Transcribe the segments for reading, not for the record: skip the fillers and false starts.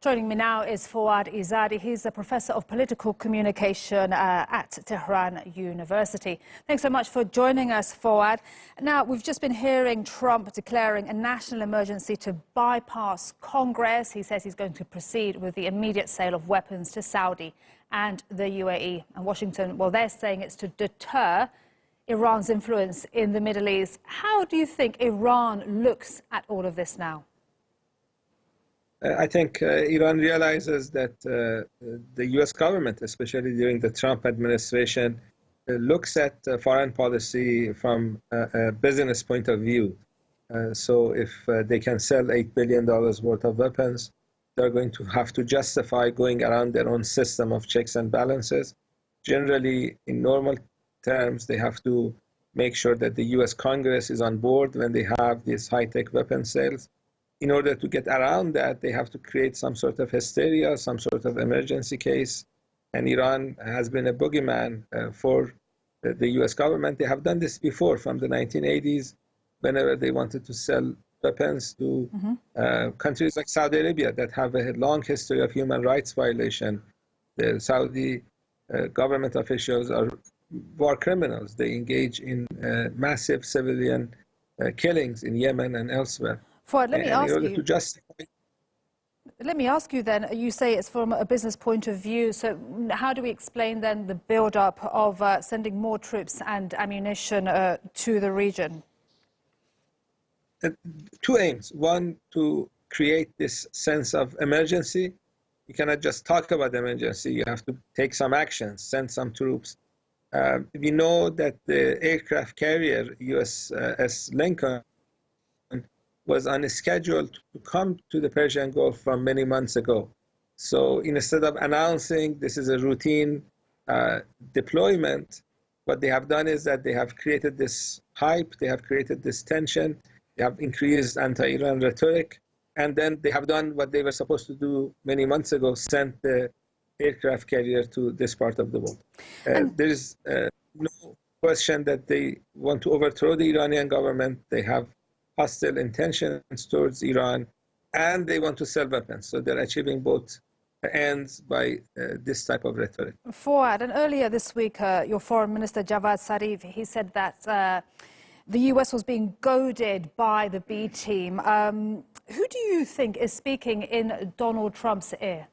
Joining me now is Foad Izadi. He's a professor of political communication at Tehran University. Thanks so much for joining us, Foad. Now, we've just been hearing Trump declaring a national emergency to bypass Congress. He says he's going to proceed with the immediate sale of weapons to Saudi and the UAE. And Washington, well, they're saying it's to deter Iran's influence in the Middle East. How do you think Iran looks at all of this now? I think Iran realizes that the U.S. government, especially during the Trump administration, looks at foreign policy from a business point of view. So if they can sell $8 billion worth of weapons, they're going to have to justify going around their own system of checks and balances. Generally, in normal terms, they have to make sure that the U.S. Congress is on board when they have these high-tech weapon sales. In order to get around that, they have to create some sort of hysteria, some sort of emergency case. And Iran has been a boogeyman for the U.S. government. They have done this before from the 1980s, whenever they wanted to sell weapons to countries like Saudi Arabia that have a long history of human rights violation. The Saudi government officials are war criminals. They engage in massive civilian killings in Yemen and elsewhere. Fuad, let me ask you then, you say it's from a business point of view, so how do we explain then the build-up of sending more troops and ammunition to the region? Two aims. One, to create this sense of emergency. You cannot just talk about emergency, you have to take some action, send some troops. We know that the aircraft carrier USS Lincoln was on a schedule to come to the Persian Gulf from many months ago. So instead of announcing this is a routine deployment, what they have done is that they have created this hype, they have created this tension, they have increased anti-Iran rhetoric, and then they have done what they were supposed to do many months ago, sent the aircraft carrier to this part of the world. There is no question that they want to overthrow the Iranian government. They have hostile intentions towards Iran, and they want to sell weapons. So they're achieving both ends by this type of rhetoric. Foad, and earlier this week, your foreign minister, Javad Zarif, he said that the US was being goaded by the B team. Who do you think is speaking in Donald Trump's ear?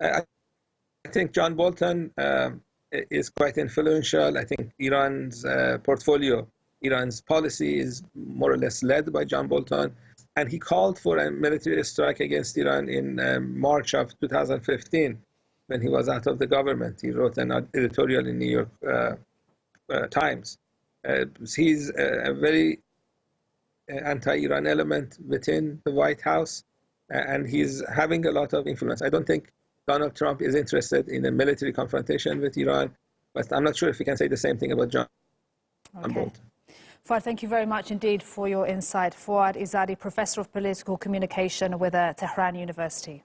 I think John Bolton is quite influential. I think Iran's portfolio, Iran's policy is more or less led by John Bolton, and he called for a military strike against Iran in March of 2015 when he was out of the government. He wrote an editorial in New York Times. He's a very anti-Iran element within the White House, and he's having a lot of influence. I don't think Donald Trump is interested in a military confrontation with Iran, but I'm not sure if we can say the same thing about John Bolton. Foad, thank you very much indeed for your insight. Foad Izadi, Professor of Political Communication with Tehran University.